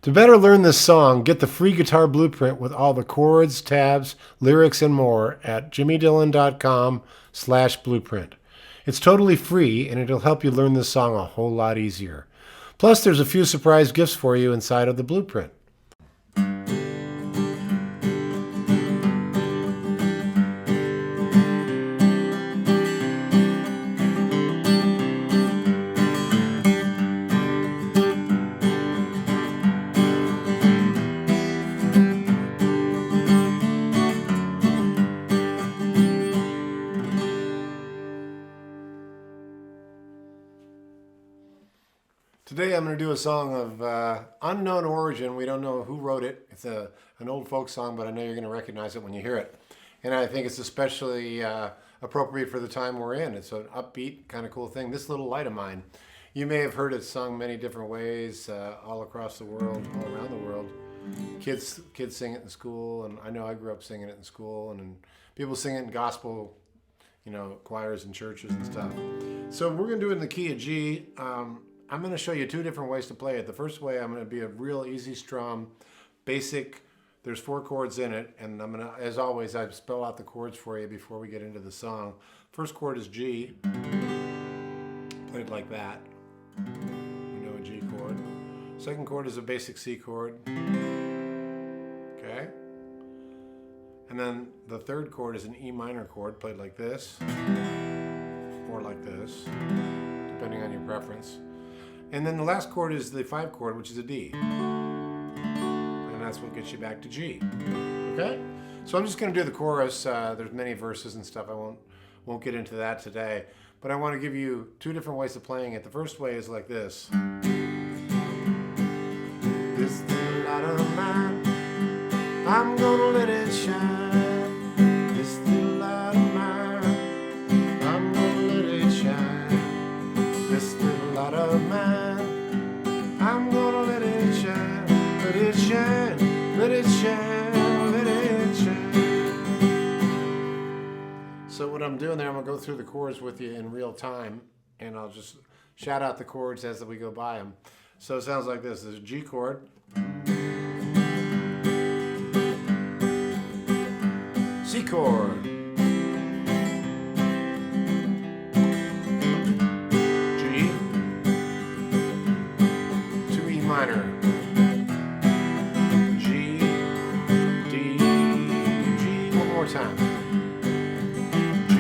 To better learn this song, get the free guitar blueprint with all the chords, tabs, lyrics, and more at jimmydillon.com/blueprint. It's totally free and it'll help you learn this song a whole lot easier. Plus, there's a few surprise gifts for you inside of the blueprint. Today I'm going to do a song of unknown origin. We don't know who wrote it. It's an old folk song, but I know you're going to recognize it when you hear it. And I think it's especially appropriate for the time we're in. It's an upbeat, kind of cool thing. This Little Light of Mine. You may have heard it sung many different ways all across the world, all around the world. Kids sing it in school, and I know I grew up singing it in school, and people sing it in gospel, choirs and churches and stuff. So we're going to do it in the key of G. I'm going to show you two different ways to play it. The first way, I'm going to be a real easy strum, basic. There's 4 chords in it, and I'm going to, as always, I spell out the chords for you before we get into the song. First chord is G, played like that. You know, a G chord. Second chord is a basic C chord. Okay. And then the third chord is an E minor chord, played like this, or like this, depending on your preference. And then the last chord is the 5 chord, which is a D. And that's what gets you back to G. Okay? So I'm just going to do the chorus. There's many verses and stuff. I won't get into that today. But I want to give you 2 different ways of playing it. The first way is like this. This little light of mine, I'm going to let it shine. This little light of mine, I'm going to let it shine. This little light of mine, I'm gonna let it shine, let it shine, let it shine, let it shine. So what I'm doing there, I'm gonna go through the chords with you in real time, and I'll just shout out the chords as we go by them. So it sounds like this. There's a G chord, C chord, minor, G, D, G, one more time, G,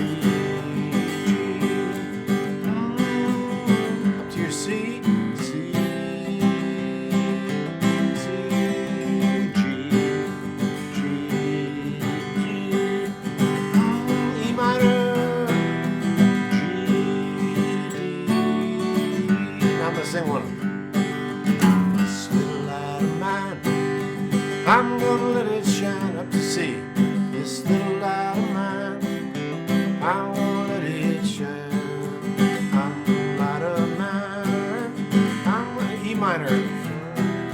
up to your C, C, C, G, G, G, E minor, G, D, now I'm gonna sing one. I'm gonna let it shine up to C. This little light of mine, I'm gonna let it shine. I'm the light of mine, I'm gonna E minor.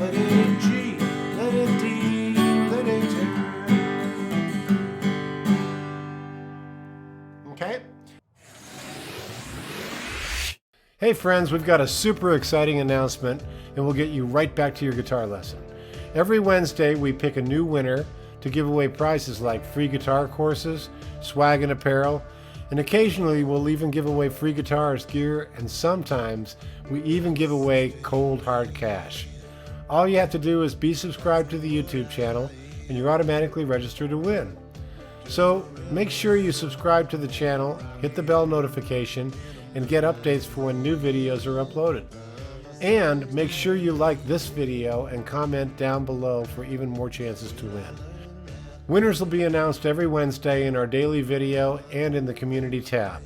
Let it G, let it D, let it G. Okay? Hey friends, we've got a super exciting announcement, and we'll get you right back to your guitar lesson. Every Wednesday, we pick a new winner to give away prizes like free guitar courses, swag and apparel, and occasionally we'll even give away free guitars, gear, and sometimes we even give away cold hard cash. All you have to do is be subscribed to the YouTube channel and you're automatically registered to win. So make sure you subscribe to the channel, hit the bell notification, and get updates for when new videos are uploaded. And make sure you like this video and comment down below for even more chances to win. Winners will be announced every Wednesday in our daily video and in the community tab.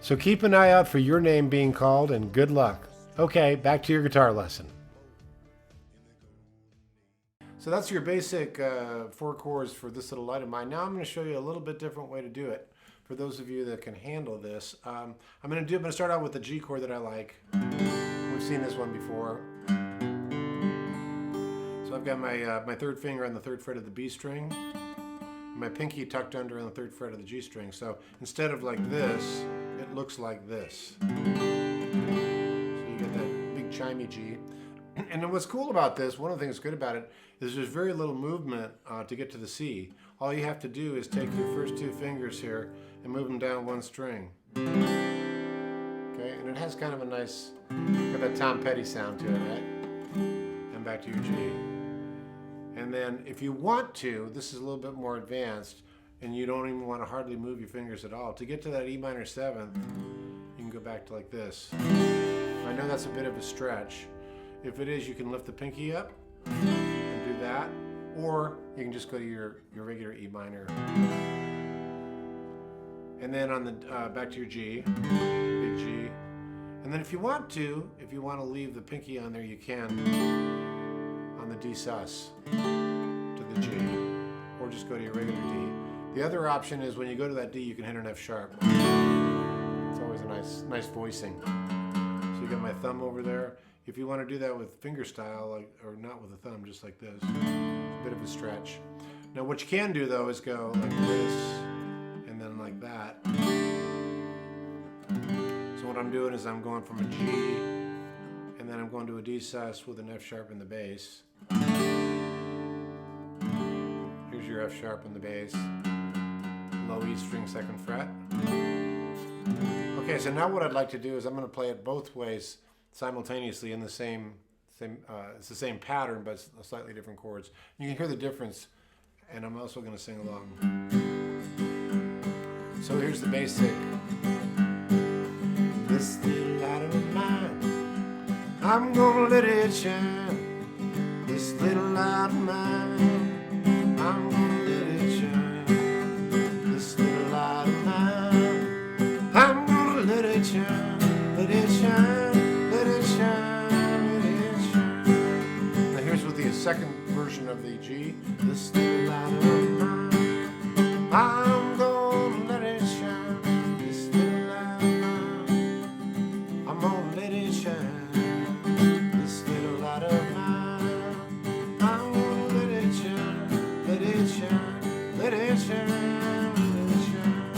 So keep an eye out for your name being called, and good luck. Okay, back to your guitar lesson. So that's your basic 4 chords for This Little Light of Mine. Now I'm going to show you a little bit different way to do it for those of you that can handle this. I'm going to start out with the G chord that I like. We've seen this one before. So I've got my 3rd finger on the 3rd fret of the B string, and my pinky tucked under on the 3rd fret of the G string. So instead of like this, it looks like this. So you get that big chimey G. And then what's cool about this, one of the things good about it, is there's very little movement to get to the C. All you have to do is take your first two fingers here and move them down one string. Okay, and it has kind of a nice, got that Tom Petty sound to it, right? And back to your G. And then if you want to, this is a little bit more advanced, and you don't even want to hardly move your fingers at all. To get to that E minor 7th, you can go back to like this. I know that's a bit of a stretch. If it is, you can lift the pinky up and do that, or you can just go to your regular E minor. And then on the back to your G, big G. And then if you want to leave the pinky on there, you can on the D sus to the G, or just go to your regular D. The other option is when you go to that D, you can hit an F sharp. It's always a nice voicing. So you got my thumb over there. If you want to do that with finger style, or not with a thumb, just like this, it's a bit of a stretch. Now what you can do though is go like this, and then like that. So what I'm doing is I'm going from a G, and then I'm going to a D sus with an F sharp in the bass. Here's your F sharp in the bass, low E string 2nd fret. Okay, so now what I'd like to do is I'm going to play it both ways simultaneously in the same it's the same pattern, but it's slightly different chords. You can hear the difference, and I'm also going to sing along. So here's the basic. This little light of mine, I'm gonna let it shine. This little light of mine, I'm gonna let it shine. This little light of mine, I'm gonna let it shine. Let it shine. The second version of the G. This little light of mine, I'm gonna let it shine. This little light of mine, I'm gonna let it shine. This little light of mine, I'm gonna let it shine. Let it shine. Let it shine. Let it shine.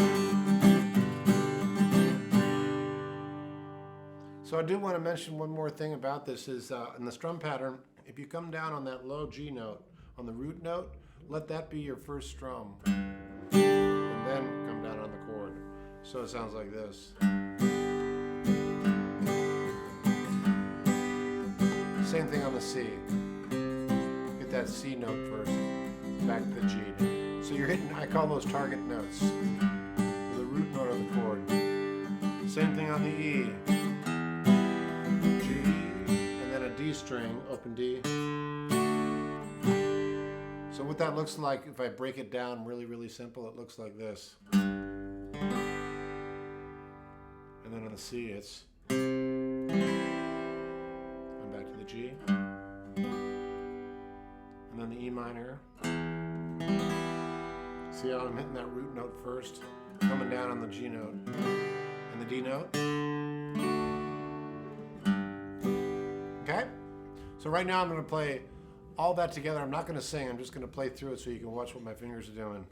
So I do want to mention one more thing about this is in the strum pattern, if you come down on that low G note, on the root note, let that be your first strum. And then come down on the chord. So it sounds like this. Same thing on the C. Get that C note first, back to the G. So you're hitting, I call those target notes, the root note of the chord. Same thing on the E. D string, open D. So what that looks like, if I break it down really simple, it looks like this. And then on the C, it's I'm back to the G. And then the E minor. See how I'm hitting that root note first, coming down on the G note and the D note. Okay? So right now I'm going to play all that together. I'm not going to sing, I'm just going to play through it so you can watch what my fingers are doing.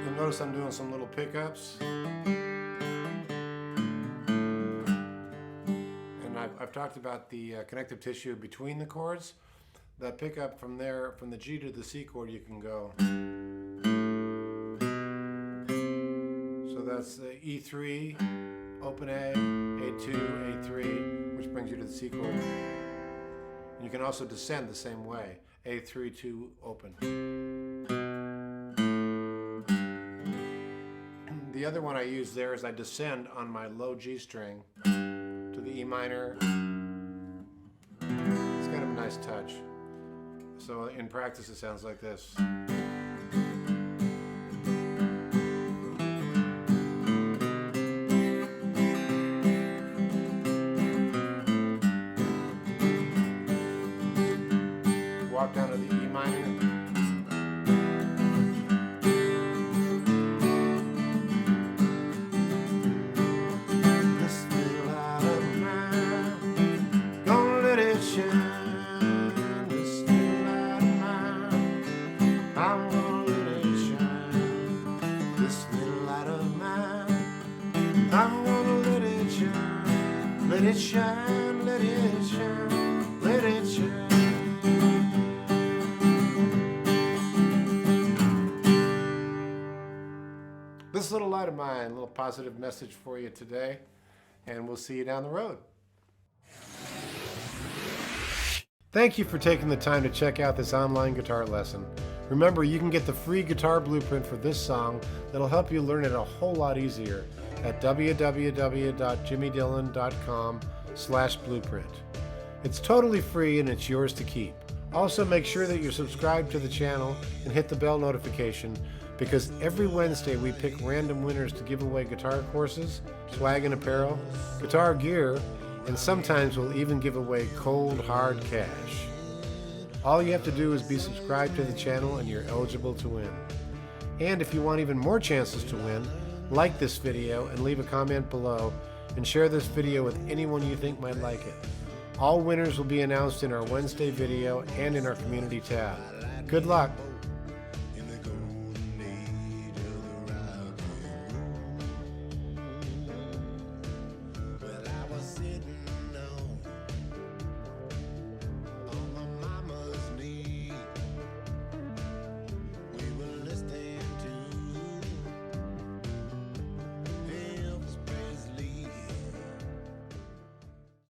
You'll notice I'm doing some little pickups. I've talked about the connective tissue between the chords. That pickup from there, from the G to the C chord, you can go. So that's E3, open A, A2, A3, which brings you to the C chord. And you can also descend the same way, A3 to open. The other one I use there is I descend on my low G string to the E minor. It's kind of a nice touch. So in practice it sounds like this. Walk down to the E minor. light of mine. A little positive message for you today, and we'll see you down the road. Thank you for taking the time to check out this online guitar lesson. Remember, you can get the free guitar blueprint for this song that'll help you learn it a whole lot easier at www.jimmydillon.com/blueprint. It's totally free and it's yours to keep. Also, make sure that you're subscribed to the channel and hit the bell notification, because every Wednesday we pick random winners to give away guitar courses, swag and apparel, guitar gear, and sometimes we'll even give away cold, hard cash. All you have to do is be subscribed to the channel and you're eligible to win. And if you want even more chances to win, like this video and leave a comment below, and share this video with anyone you think might like it. All winners will be announced in our Wednesday video and in our community tab. Good luck!